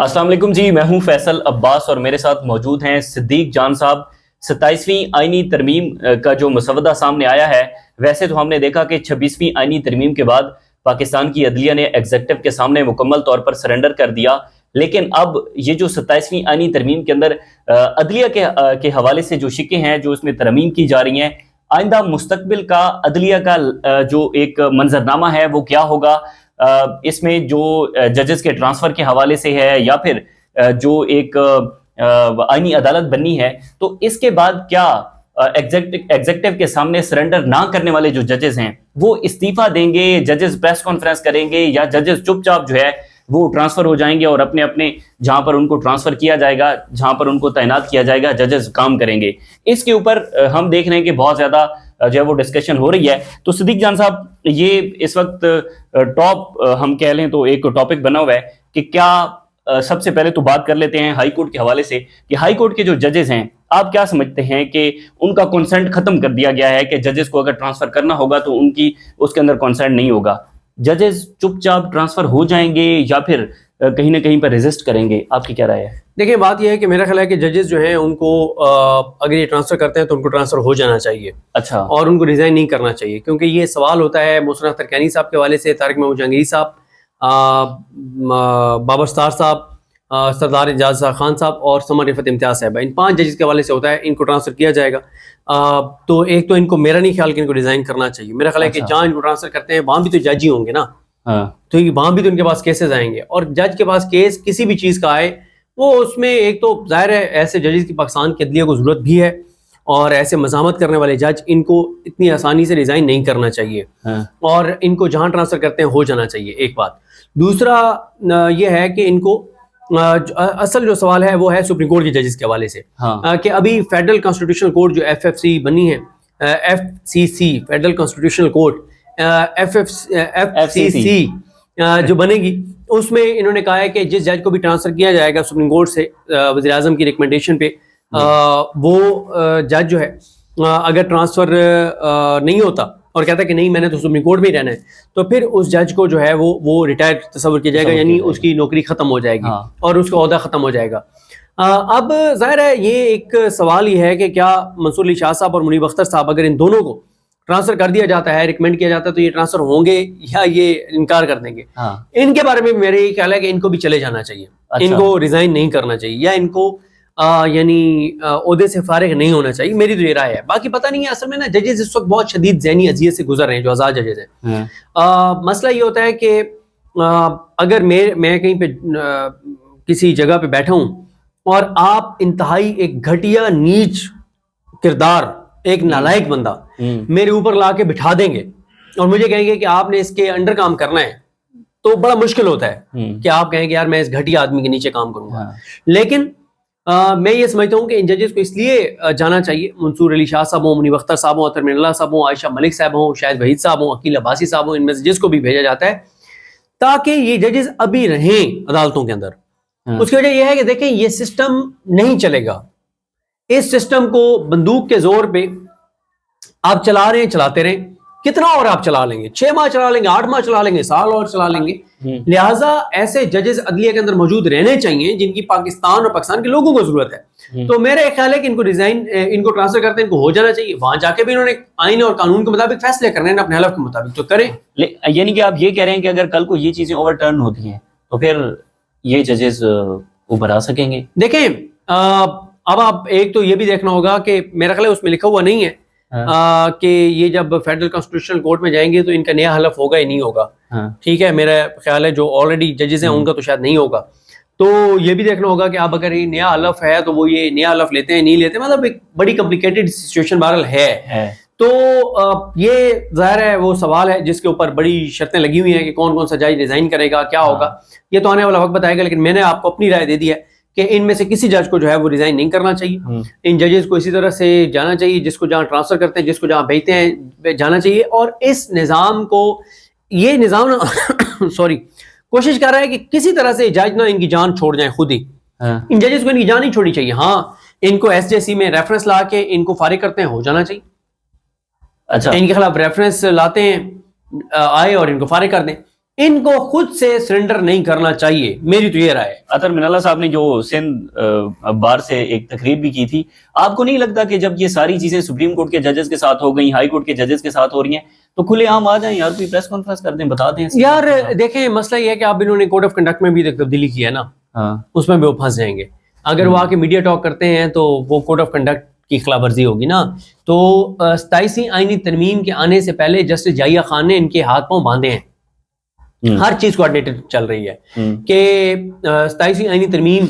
السلام علیکم جی، میں ہوں فیصل عباس اور میرے ساتھ موجود ہیں صدیق جان صاحب۔ 27ویں آئینی ترمیم کا جو مسودہ سامنے آیا ہے، ویسے تو ہم نے دیکھا کہ 26ویں آئینی ترمیم کے بعد پاکستان کی عدلیہ نے ایگزیکٹو کے سامنے مکمل طور پر سرنڈر کر دیا، لیکن اب یہ جو 27ویں آئینی ترمیم کے اندر عدلیہ کے حوالے سے جو شکیں ہیں، جو اس میں ترمیم کی جا رہی ہیں، آئندہ مستقبل کا عدلیہ کا جو ایک منظرنامہ ہے وہ کیا ہوگا؟ اس میں جو ججز کے ٹرانسفر کے حوالے سے ہے یا پھر جو ایک آئینی عدالت بننی ہے، تو اس کے بعد کیا ایگزیکٹو کے سامنے سرنڈر نہ کرنے والے جو ججز ہیں وہ استعفیٰ دیں گے، ججز پریس کانفرنس کریں گے، یا ججز چپ چاپ جو ہے وہ ٹرانسفر ہو جائیں گے اور اپنے اپنے جہاں پر ان کو ٹرانسفر کیا جائے گا، جہاں پر ان کو تعینات کیا جائے گا، ججز کام کریں گے؟ اس کے اوپر ہم دیکھ رہے ہیں کہ بہت زیادہ جو ہے وہ ڈسکشن ہو رہی ہے۔ تو صدیق جان صاحب، یہ اس وقت ٹاپ ہم کہہ لیں تو ایک ٹاپک بنا ہوا ہے کہ کیا سب سے پہلے تو بات کر لیتے ہیں ہائی کورٹ کے حوالے سے کہ ہائی کورٹ کے جو ججز ہیں، آپ کیا سمجھتے ہیں کہ ان کا کنسنٹ ختم کر دیا گیا ہے کہ ججز کو اگر ٹرانسفر کرنا ہوگا تو ان کی اس کے اندر کنسنٹ نہیں ہوگا؟ ججز چپ چاپ ٹرانسفر ہو جائیں گے یا پھر کہیں نہ کہیں پر ریزسٹ کریں گے؟ آپ کی کیا رائے ہے؟ دیکھیں، بات یہ ہے کہ میرا خیال ہے کہ ججز جو ہیں ان کو اگر یہ ٹرانسفر کرتے ہیں تو ان کو ٹرانسفر ہو جانا چاہیے، اچھا، اور ان کو ریزائن نہیں کرنا چاہیے، کیونکہ یہ سوال ہوتا ہے محسن اختر کینی صاحب کے حوالے سے، طارق محمود جہانگیری صاحب، بابر ستار صاحب، سردار اعجاز خان صاحب اور سمر رفعت امتیاز صاحب، ان 5 ججز کے حوالے سے ہوتا ہے، ان کو ٹرانسفر کیا جائے گا۔ تو ایک تو ان کو، میرا نہیں خیال کہ ان کو ریزائن کرنا چاہیے، میرا خیال ہے کہ جہاں ان کو ٹرانسفر کرتے ہیں وہاں بھی تو جج ہی ہوں گے نا، تو وہاں بھی تو ان کے پاس کیسز آئیں گے، اور جج کے پاس کیس کسی بھی چیز کا آئے وہ اس میں ایک تو ظاہر ہے ایسے ججز کی پاکستان کی عدلیہ کو ضرورت بھی ہے، اور ایسے مزاحمت کرنے والے جج ان کو اتنی آسانی سے ریزائن نہیں کرنا چاہیے، اور ان کو جہاں ٹرانسفر کرتے ہیں ہو جانا چاہیے، ایک بات۔ دوسرا یہ ہے کہ ان کو اصل جو سوال ہے وہ ہے سپریم کورٹ کے ججز کے حوالے سے، کہ ابھی فیڈرل کانسٹیٹیوشنل کورٹ جو ایف ایف سی بنی ہے، F C C federal constitutional court, F C C جو بنے گی، اس میں انہوں نے کہا ہے کہ جس جج کو بھی ٹرانسفر کیا جائے گا سپریم کورٹ سے وزیر اعظم کی ریکمنڈیشن پہ، وہ جج جو ہے اگر ٹرانسفر نہیں ہوتا اور کہتا ہے کہ نہیں میں نے تو سپریم کورٹ میں ہی رہنا ہے، تو پھر اس جج کو جو ہے وہ ریٹائر تصور کیا جائے گا، یعنی اس کی نوکری ختم ہو جائے گی اور اس کا عہدہ ختم ہو جائے گا۔ اب ظاہر ہے یہ ایک سوال یہ ہے کہ کیا منصور علی شاہ صاحب اور منیب اختر صاحب، اگر ان دونوں کو ٹرانسفر کر دیا جاتا ہے، ریکمینڈ کیا جاتا ہے، تو یہ ٹرانسفر ہوں گے یا یہ انکار کر دیں گے؟ ان کے بارے میں میرا یہ خیال ہے کہ ان کو بھی چلے جانا چاہیے، ان کو ریزائن نہیں کرنا چاہیے، یا ان کو یعنی عہدے سے فارغ نہیں ہونا چاہیے، میری تو یہ رائے ہے۔ باقی پتہ نہیں ہے، اصل میں نا ججز اس وقت بہت شدید ذہنی اذیت سے گزر رہے ہیں جو آزاد ججز ہیں۔ مسئلہ یہ ہوتا ہے کہ اگر میں کہیں پہ کسی جگہ پہ بیٹھا ہوں اور آپ انتہائی ایک گھٹیا نیچ کردار، ایک نالائق بندہ میرے اوپر لا کے بٹھا دیں گے اور مجھے کہیں گے کہ آپ نے اس کے انڈر کام کرنا ہے، تو بڑا مشکل ہوتا ہے کہ آپ کہیں گے یار میں اس گھٹیا آدمی کے نیچے کام کروں گا۔ لیکن میں یہ سمجھتا ہوں کہ ان ججز کو اس لیے جانا چاہیے، منصور علی شاہ صاحب ہوں، منیب اختر صاحب ہوں، اطہر من اللہ صاحب ہوں، عائشہ ملک صاحب ہوں، شاہد وحید صاحب ہوں، عقیل عباسی صاحب ہوں، ان میں سے جس کو بھی بھیجا جاتا ہے، تاکہ یہ ججز ابھی رہیں عدالتوں کے اندر۔ اس کی وجہ یہ ہے کہ دیکھیں یہ سسٹم نہیں چلے گا، اس سسٹم کو بندوق کے زور پہ آپ چلا رہے ہیں، چلاتے رہیں، کتنا اور آپ چلا لیں گے؟ 6 ماہ چلا لیں گے، 8 ماہ چلا لیں گے، سال اور چلا لیں گے۔ لہٰذا ایسے ججز عدلیہ کے اندر موجود رہنے چاہیے جن کی پاکستان اور پاکستان کے لوگوں کو ضرورت ہے۔ تو میرا خیال ہے کہ ان کو ان کو ٹرانسفر کرتے ہیں، ان کو ہو جانا چاہیے، وہاں جا کے بھی انہوں نے آئین اور قانون کے مطابق فیصلے کرنے ہیں، اپنے حلف کے مطابق تو کریں۔ یعنی کہ آپ یہ کہہ رہے ہیں کہ اگر کل کو یہ چیزیں اوور ٹرن ہوتی ہیں تو پھر یہ ججز ابھر آ سکیں گے؟ دیکھیں اب آپ ایک تو یہ بھی دیکھنا ہوگا کہ میرا خیال ہے اس میں لکھا ہوا نہیں ہے کہ یہ جب فیڈرل کانسٹیٹیوشنل کورٹ میں جائیں گے تو ان کا نیا حلف ہوگا یا نہیں ہوگا، ٹھیک ہے؟ میرا خیال ہے جو آلریڈی ججز ہیں ان کا تو شاید نہیں ہوگا، تو یہ بھی دیکھنا ہوگا کہ اب اگر یہ نیا حلف ہے تو وہ یہ نیا حلف لیتے ہیں نہیں لیتے، مطلب ایک بڑی کمپلیکیٹڈ سچویشن بہرحال ہے۔ تو یہ ظاہر ہے وہ سوال ہے جس کے اوپر بڑی شرطیں لگی ہوئی ہیں کہ کون کون سا جج ریزائن کرے گا، کیا ہوگا، یہ تو آنے والا وقت بتائے گا، لیکن میں نے آپ کو اپنی رائے دے دی ہے کہ ان میں سے کسی جج کو جو ہے وہ ریزائن نہیں کرنا چاہیے، ان ججز کو اسی طرح سے جانا چاہیے، جس کو جہاں ٹرانسفر کرتے ہیں، جس کو جہاں بھیجتے ہیں جانا چاہیے، اور اس نظام کو، یہ نظام کوشش کر رہا ہے کہ کسی طرح سے جج نہ ان کی جان چھوڑ جائیں خود ہی، ان ججز کو ان کی جان نہیں چھوڑنی چاہیے، ہاں ان کو ایس جے سی میں ریفرنس لا کے ان کو فارغ کرتے ہیں، ہو جانا چاہیے۔ اچھا، ان کے خلاف ریفرنس لاتے ہیں آئے اور ان کو فارغ کر دیں، ان کو خود سے سرنڈر نہیں کرنا چاہیے، میری تو یہ رائے ہے۔ اطہر من اللہ صاحب نے جو سندھ بار سے ایک تقریر بھی کی تھی، آپ کو نہیں لگتا کہ جب یہ ساری چیزیں سپریم کورٹ کے ججز کے ساتھ ہو گئی، ہائی کورٹ کے ججز کے ساتھ ہو رہی ہیں، تو کھلے عام آ جائیں یار، کوئی پریس کانفرنس کر دیں، بتا دیں یار دیکھیں مسئلہ یہ ہے کہ اب انہوں نے کوڈ آف کنڈکٹ میں بھی تبدیلی کی ہے نا، ہاں اس میں بھی وہ پھنس جائیں گے۔ اگر وہ آ کے میڈیا ٹاک کرتے ہیں تو وہ کوڈ آف کنڈکٹ کی خلاف ورزی ہوگی نا۔ تو 27ویں آئینی ترمیم کے آنے سے پہلے جسٹس جائیہ خان نے ان کے ہاتھ پاؤں باندھے ہیں، ہر چیز کوآرڈینیٹڈ چل رہی ہے کہ 27ویں آئینی ترمیم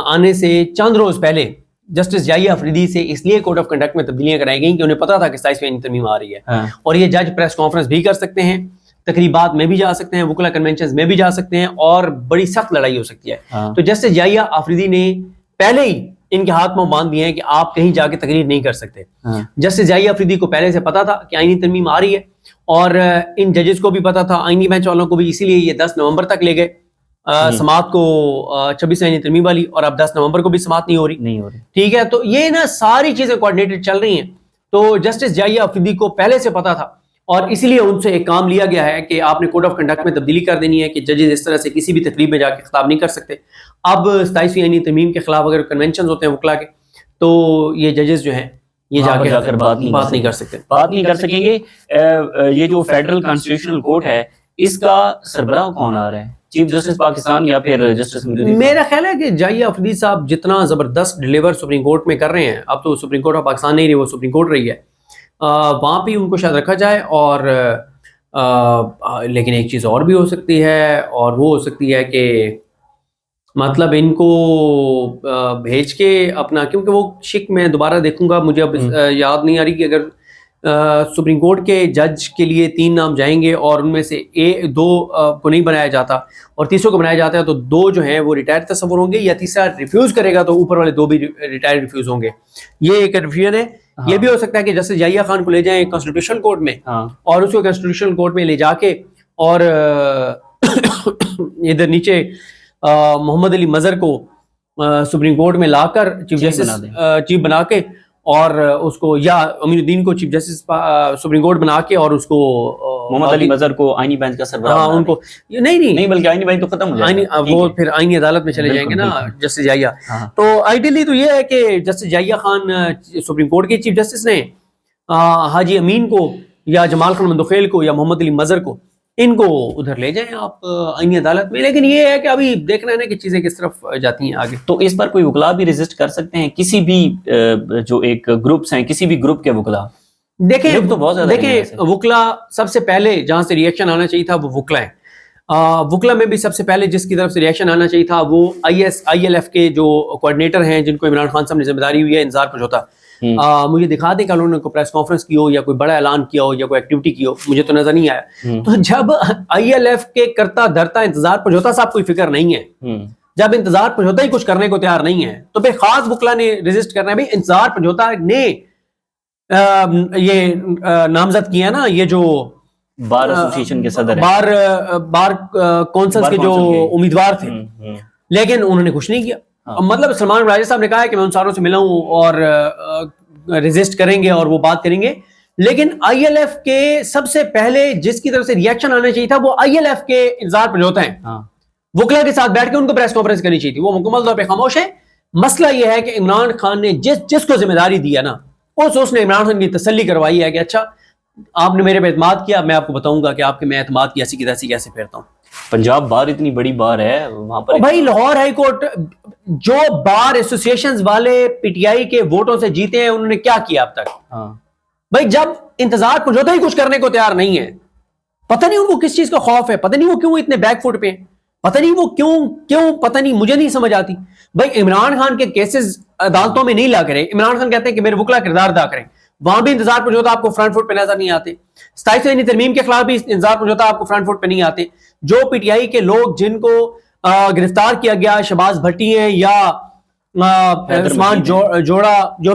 آنے سے چند روز پہلے جسٹس جائیہ افریدی سے اس لیے کوڈ آف کنڈکٹ میں تبدیلیاں کرائی گئیں کہ انہیں پتا تھا کہ 27ویں آئینی ترمیم آ رہی ہے، اور یہ جج پریس کانفرنس بھی کر سکتے ہیں، تقریبات میں بھی جا سکتے ہیں، وکلا کنونشنز میں بھی جا سکتے ہیں، اور بڑی سخت لڑائی ہو سکتی ہے۔ تو جسٹس جائیہ افریدی نے پہلے ہی ان کے ہاتھ میں باندھ دیے ہیں کہ آپ کہیں جا کے تقریر نہیں کر سکتے۔ جسٹس جائیہ افریدی کو پہلے سے پتا تھا کہ آئینی ترمیم آ رہی ہے، اور ان ججز کو بھی پتا تھا، آئینی بینچ والوں کو بھی، اسی لیے یہ 10 نومبر تک لے گئے سماعت کو، 26 آئینی ترمیم والی، اور اب 10 نومبر کو بھی سماعت نہیں ہو رہی۔ ٹھیک ہے، تو یہ نا ساری چیزیں کوآرڈینیٹڈ چل رہی ہیں۔ تو جسٹس جائیہ افریدی کو پہلے سے پتا تھا، اور اسی لیے ان سے ایک کام لیا گیا ہے کہ آپ نے کوڈ آف کنڈکٹ میں تبدیلی کر دینی ہے کہ ججز اس طرح سے کسی بھی تقریب میں جا کے خطاب نہیں کر سکتے۔ اب 27ویں آئینی ترمیم کے خلاف اگر کنونشنز ہوتے ہیں وکلا کے، تو یہ ججز جو ہیں یہ جا کر بات نہیں کر سکتے، بات نہیں کر سکیں گے۔ یہ جو فیڈرل کانسٹیٹیوشنل کورٹ ہے، اس کا سربراہ کون آ رہا ہے؟ چیف جسٹس پاکستان یا پھر جسٹس؟ میرا خیال ہے کہ جائیہ افریدی صاحب جتنا زبردست ڈیلیور سپریم کورٹ میں کر رہے ہیں، اب تو سپریم کورٹ آف پاکستان نہیں رہی، وہ سپریم کورٹ رہی ہے، وہاں پہ ان کو شاید رکھا جائے۔ اور لیکن ایک چیز اور بھی ہو سکتی ہے، اور وہ ہو سکتی ہے کہ مطلب ان کو بھیج کے اپنا، کیونکہ وہ شک میں دوبارہ دیکھوں گا، مجھے اب یاد نہیں آ رہی کہ اگر سپریم کورٹ کے جج کے لیے 3 نام جائیں گے اور ان میں سے 2 کو نہیں بنایا جاتا اور تیسروں کو بنایا جاتا ہے، تو 2 جو ہیں وہ ریٹائر تصور ہوں گے، یا تیسرا ریفیوز کرے گا تو اوپر والے 2 بھی ریٹائر ریفیوز ہوں گے۔ یہ ایک کنفیوژن ہے۔ یہ بھی ہو سکتا ہے کہ جسٹس جائیہ خان کو لے جائیں کانسٹیٹیوشنل کورٹ میں، اور اس کو کانسٹیٹیوشنل کورٹ میں لے جا کے، اور ادھر نیچے محمد علی مظہر کو سپریم کورٹ میں لا کر چیف جسٹس چیف بنا کے، اور اس کو، یا امین الدین کو چیف جسٹس سپریم کورٹ بنا کے، اور اس کو محمد علی مظہر کو آئینی بینچ کا سربراہ، ان کو نہیں بلکہ آئینی بینچ تو ختم ہو جائے گا، وہ پھر آئینی عدالت میں چلے جائیں گے نا جسٹس جائیہ۔ تو آئیڈیلی تو یہ ہے کہ جسٹس جائیہ خان سپریم کورٹ کے چیف جسٹس نے حاجی امین کو، یا جمال خان مندوخیل کو، یا محمد علی مظہر کو، ان کو ادھر لے جائیں آپ آئینی عدالت میں۔ لیکن یہ ہے کہ ابھی دیکھنا ہے نا کہ چیزیں کس طرف جاتی ہیں آگے۔ تو اس پر کوئی وکلا بھی ریزسٹ کر سکتے ہیں، کسی بھی جو ایک گروپس ہیں، کسی بھی گروپ کے وکلا؟ دیکھیں وکلا سب سے پہلے جہاں سے ریئیکشن آنا چاہیے تھا وہ وکلا ہے۔ وکلا میں بھی سب سے پہلے جس کی طرف سے ریئیکشن آنا چاہیے تھا وہ ILF کے جو کوآرڈینیٹر ہیں، جن کو عمران خان صاحب نے ذمہ داری ہوئی ہے انتظار پروجھوتا۔ مجھے دکھا دیں کہ انہوں نے کوئی پریس کانفرنس کی ہو، یا کوئی بڑا اعلان کیا ہو، یا کوئی ایکٹیویٹی کی ہو، مجھے تو نظر نہیں آیا۔ تو جب ILF کے کرتا دھرتا انتظار پروجھوتا صاحب کوئی فکر نہیں ہے، جب انتظار پروجھوتا ہی کچھ کرنے کو تیار نہیں ہے، تو بے خاص وکلا نے ریزسٹ کرنا ہے۔ بھائی انتظار پروجھوتا نے یہ نامزد کیا نا، یہ جو بار ایسوسیشن کے صدر، بار کونسلز کے جو امیدوار تھے، لیکن انہوں نے کچھ نہیں کیا۔ مطلب سلمان راجہ صاحب نے کہا ہے کہ میں ان ساروں سے ملا ہوں اور ریزسٹ کریں گے اور وہ بات کریں گے، لیکن ILF کے سب سے پہلے جس کی طرف سے ریئیکشن آنا چاہیے تھا وہ ILF کے انتظار پروجھوتا ہیں۔ وکلا کے ساتھ بیٹھ کے ان کو پریس کانفرنس کرنی چاہیے تھی، وہ مکمل طور پہ خاموش ہے۔ مسئلہ یہ ہے کہ عمران خان نے جس کو ذمہ داری دیا نا، اس نے عمران خان کی تسلی کروائی ہے کہ اچھا آپ نے میرے پہ اعتماد کیا، میں آپ کو بتاؤں گا کہ آپ کے میں اعتماد کی ایسی کی تیسی کیسے پھیرتا ہوں۔ پنجاب بار اتنی بڑی بار ہے وہاں پر، بھائی لاہور ہائی کورٹ جو بار ایسوسیشنز والے PTI کے ووٹوں سے جیتے ہیں، انہوں نے کیا کیا اب تک؟ بھائی جب انتظار پروجھوتا ہی کچھ کرنے کو تیار نہیں ہے، پتہ نہیں ان کو کس چیز کا خوف ہے، پتہ نہیں وہ کیوں اتنے بیک فٹ پہ ہیں، پتہ نہیں وہ کیوں پتہ نہیں، مجھے نہیں سمجھ آتی۔ بھائی عمران خان کے کیسز عدالتوں میں نہیں لا کرے، عمران خان کہتے ہیں کہ میرے وکلا کردار ادا کریں، وہاں بھی انتظار پروجھوتا آپ کو فرنٹ فٹ پہ نظر نہیں آتے۔ 27ویں ترمیم کے خلاف بھی انتظار پروجھوتا آپ کو فرنٹ فٹ پہ نہیں آتے۔ جو PTI کے لوگ جن کو گرفتار کیا گیا، شہباز بھٹی ہیں یا عثمان جوڑا، جو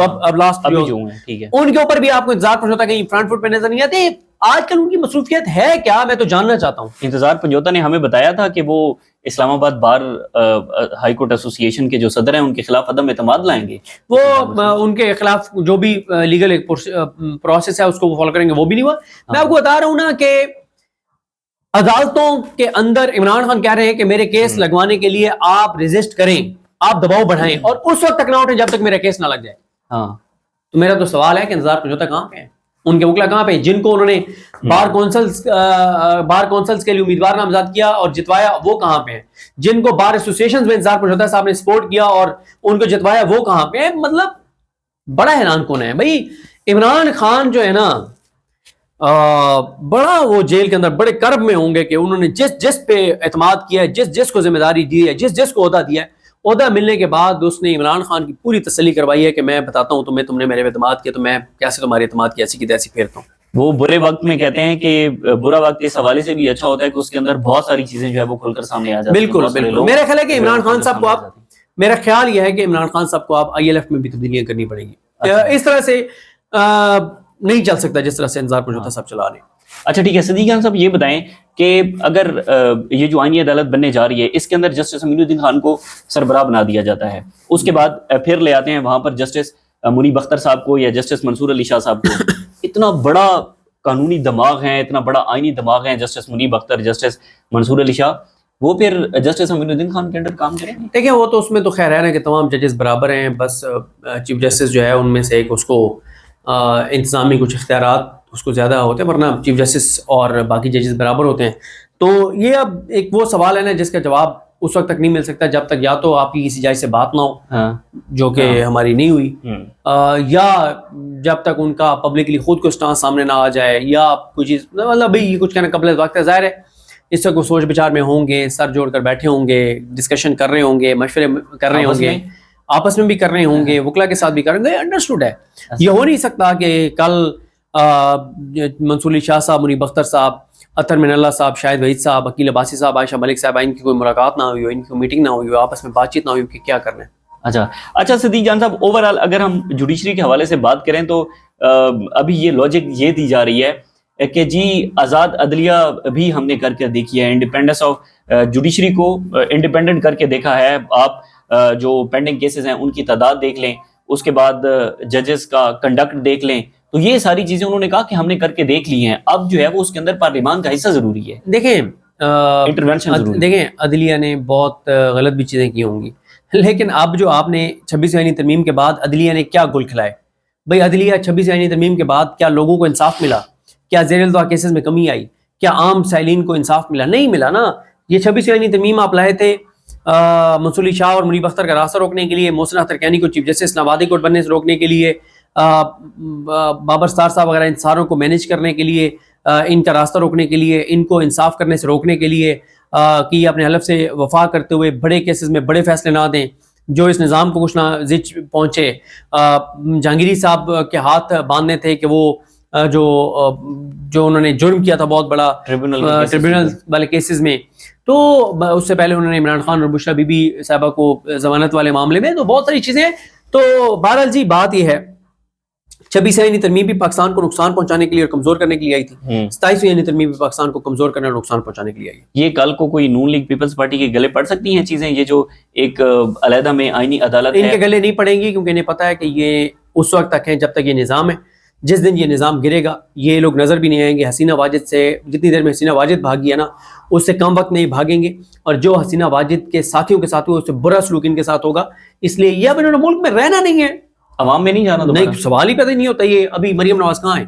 اب لاسٹ ان کے اوپر بھی آپ کو انتظار پروجھوتا کہیں فرنٹ فٹ پہ نظر نہیں آتے۔ آج کل ان کی مصروفیت ہے کیا، میں تو جاننا چاہتا ہوں۔ انتظار پروجھوتا نے ہمیں بتایا تھا کہ وہ اسلام آباد بار ہائی کورٹ ایسوسی ایشن کے جو صدر ہیں ان کے خلاف عدم اعتماد لائیں گے، وہ ان کے خلاف جو بھی لیگل پروسیس ہے اس کو وہ فالو کریں گے، وہ بھی نہیں ہوا۔ میں آپ کو بتا رہا ہوں نا کہ عدالتوں کے اندر عمران خان کہہ رہے ہیں کہ میرے کیس لگوانے کے لیے آپ ریزسٹ کریں, آپ دباؤ بڑھائیں, اور اس وقت تک نہ اٹھیں جب تک میرا کیس نہ لگ جائے. ہاں تو میرا تو سوال ہے کہ انتظار پنجوتا کہاں پہ ہیں, ان کے وکلا کہاں پہ ہیں, جن کو انہوں نے بار کونسلز کے لیے امیدوار نامزد کیا اور جتوایا, وہ کہاں پہ ہیں؟ جن کو بار ایسوسیشن میں انتظار پنجوتا صاحب نے سپورٹ کیا اور ان کو جتوایا, وہ کہاں پہ ہیں؟ مطلب بڑا حیران کون ہے بھائی. عمران خان جو ہے نا بڑا وہ جیل کے اندر بڑے کرب میں ہوں گے کہ انہوں نے جس پہ اعتماد کیا ہے, جس کو ذمہ داری دی ہے, جس کو عہدہ دیا ہے, عہدہ ملنے کے بعد اس نے عمران خان کی پوری تسلی کروائی ہے کہ میں بتاتا ہوں تمہیں, تم نے میرے اعتماد کیا تو میں کیسے تمہارے اعتماد کی ایسی کی تیسی پھیرتا ہوں. وہ برے وقت میں کہتے ہیں کہ برا وقت اس حوالے سے بھی اچھا ہوتا ہے کہ اس کے اندر بہت ساری چیزیں جو ہے وہ کھل کر سامنے آ جاتی ہیں. بالکل بالکل. میرا خیال ہے کہ عمران خان صاحب کو میرا خیال یہ ہے کہ عمران خان صاحب کو آپ ILF میں بھی تبدیلیاں کرنی پڑیں گی. اس طرح سے نہیں چل سکتا جس طرح سے انتظار پنجوتا صاحب چلا رہے ہیں. اچھا ٹھیک ہے, صدیق جان صاحب یہ بتائیں کہ اگر یہ جو آئینی عدالت بننے جا رہی ہے اس کے اندر جسٹس امین الدین خان کو سربراہ بنا دیا جاتا ہے, اس کے بعد پھر لے آتے ہیں وہاں پر جسٹس منیب اختر صاحب کو یا جسٹس منصور علی شاہ صاحب کو. اتنا بڑا قانونی دماغ ہے, اتنا بڑا آئینی دماغ ہے جسٹس منیب اختر, جسٹس منصور علی شاہ, وہ پھر جسٹس امین الدین خان کے اندر کام کریں گے؟ دیکھیں وہ تو اس میں تو خیر ہے نا کہ تمام ججز برابر ہیں, بس چیف جسٹس جو ہے ان میں سے ایک اس کو انتظامی کچھ اختیارات اس کو زیادہ ہوتے ہیں, ورنہ چیف جسٹس اور باقی ججز برابر ہوتے ہیں. تو یہ اب ایک وہ سوال ہے نا جس کا جواب اس وقت تک نہیں مل سکتا جب تک یا تو آپ کی کسی جج سے بات نہ ہو, جو کہ ہماری نہیں ہوئی, یا جب تک ان کا پبلکلی خود کو سٹانس سامنے نہ آ جائے, یا کوئی چیز مطلب بھائی یہ کچھ کہنا قبل وقت ہے. ظاہر ہے اس وقت وہ سوچ بچار میں ہوں گے, سر جوڑ کر بیٹھے ہوں گے, ڈسکشن کر رہے ہوں گے, مشورے کر رہے ہوں گے, آپس میں بھی کر رہے ہوں گے, وکلا کے ساتھ بھی کر رہے ہوں گے. انڈرسٹوڈ ہے. یہ ہو نہیں سکتا کہ کل منصور علی شاہ صاحب, منیب اختر صاحب, اطہر من اللہ صاحب, شاہد وحید صاحب, عقیل عباسی صاحب, عائشہ ملک صاحب, ان کی کوئی ملاقات نہ ہوئی ہو, ان کی میٹنگ نہ ہوئی ہو, آپس میں بات چیت نہ ہوئی ہو کہ کیا کرنا ہے. اچھا صدیق جان صاحب, اوورآل اگر ہم جوڈیشری کے حوالے سے بات کریں تو ابھی یہ لاجک یہ دی جا رہی ہے کہ جی آزاد عدلیہ بھی ہم نے کر کے دیکھی ہے, انڈیپینڈنس آف جوڈیشری کو انڈیپینڈنٹ کر کے دیکھا ہے. آپ جو پینڈنگ کیسز ہیں ان کی تعداد دیکھ لیں, اس کے بعد ججز کا کنڈکٹ دیکھ لیں, تو یہ ساری چیزیں انہوں نے کہا کہ ہم نے کر کے دیکھ لی ہیں. اب جو ہے وہ اس کے اندر پارلیمان کا حصہ ضروری ہے, دیکھیں انٹرونشن ضروری. دیکھیں عدلیہ نے بہت غلط بھی چیزیں کی ہوں گی, لیکن اب جو آپ نے 26 آئینی ترمیم کے بعد عدلیہ نے کیا گل کھلائے بھائی؟ عدلیہ 26 آئینی ترمیم کے بعد کیا لوگوں کو انصاف ملا؟ کیا زیر التوا کیسز میں کمی آئی؟ کیا عام سائلین کو انصاف ملا؟ نہیں ملا نا. یہ 26 آئینی ترمیم آپ لائے تھے منصور علی شاہ اور منیب اختر کا راستہ روکنے کے لیے, محسن اختر کینی کو چیف جسٹس اسلام آبادی کورٹ بننے سے روکنے کے لیے, بابر ستار صاحب وغیرہ ان ساروں کو مینیج کرنے کے لیے, ان کا راستہ روکنے کے لیے, ان کو انصاف کرنے سے روکنے کے لیے کہ یہ اپنے حلف سے وفا کرتے ہوئے بڑے کیسز میں بڑے فیصلے نہ دیں جو اس نظام کو کچھ نہ زچ پہنچے. جہانگیری صاحب کے ہاتھ باندھنے تھے کہ وہ جو انہوں نے جرم کیا تھا بہت بڑا ٹریبیونل والے کیسز میں, تو اس سے پہلے انہوں نے عمران خان اور بشرا بی بی صاحبہ کو ضمانت والے معاملے میں, تو بہت ساری چیزیں. تو بہرحال جی بات یہ ہے 26 آئینی ترمیم بھی پاکستان کو نقصان پہنچانے کے لیے اور کمزور کرنے کے لیے آئی تھی, 27 آئینی ترمیم بھی پاکستان کو کمزور کرنے اور نقصان پہنچانے کے لیے آئی. یہ کل کو کوئی نون لیگ پیپلز پارٹی کے گلے پڑ سکتی ہیں چیزیں, یہ جو ایک علیحدہ میں آئینی عدالت ان کے گلے نہیں پڑیں گی, کیونکہ انہیں پتہ ہے کہ یہ اس وقت تک ہے جب تک یہ نظام ہے. جس دن یہ نظام گرے گا یہ لوگ نظر بھی نہیں آئیں گے. حسینہ واجد سے جتنی دیر میں حسینہ واجد بھاگی ہے نا, اس سے کم وقت نہیں بھاگیں گے, اور جو حسینہ واجد کے ساتھیوں کے ساتھ ہوا اس سے برا سلوک ان کے ساتھ ہوگا. اس لیے یہ اب انہوں نے ملک میں رہنا نہیں ہے, عوام میں نہیں جانا, نہیں سوال ہی پیدا نہیں ہوتا. یہ ابھی مریم نواز کہاں ہے؟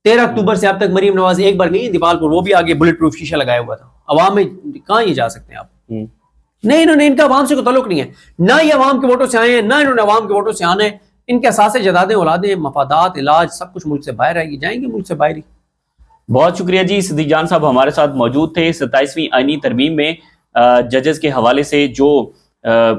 13 اکتوبر سے اب تک مریم نواز ایک بار گئی دیپال پور, وہ بھی آگے بلٹ پروف شیشہ لگایا ہوا تھا. عوام میں کہاں یہ جا سکتے ہیں آپ؟ نہیں, انہوں نے, ان کا عوام سے کوئی تعلق نہیں ہے, نہ یہ عوام کے ووٹوں سے آئے ہیں, نہ انہوں نے عوام کے ووٹوں سے آنا ہے. ان کے اساسے جدادیں اولادیں مفادات علاج سب کچھ ملک سے باہر ہے, یہ جائیں گے ملک سے باہر ہی. بہت شکریہ جی. صدیق جان صاحب ہمارے ساتھ موجود تھے. 27ویں آئینی ترمیم میں ججز کے حوالے سے جو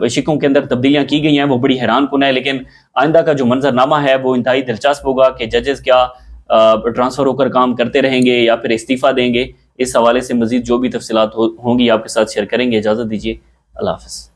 شکوں کے اندر تبدیلیاں کی گئی ہیں وہ بڑی حیران کن ہے, لیکن آئندہ کا جو منظر نامہ ہے وہ انتہائی دلچسپ ہوگا کہ ججز کیا ٹرانسفر ہو کر کام کرتے رہیں گے یا پھر استعفیٰ دیں گے. اس حوالے سے مزید جو بھی تفصیلات ہوں گی آپ کے ساتھ شیئر کریں گے. اجازت دیجیے, اللہ حافظ.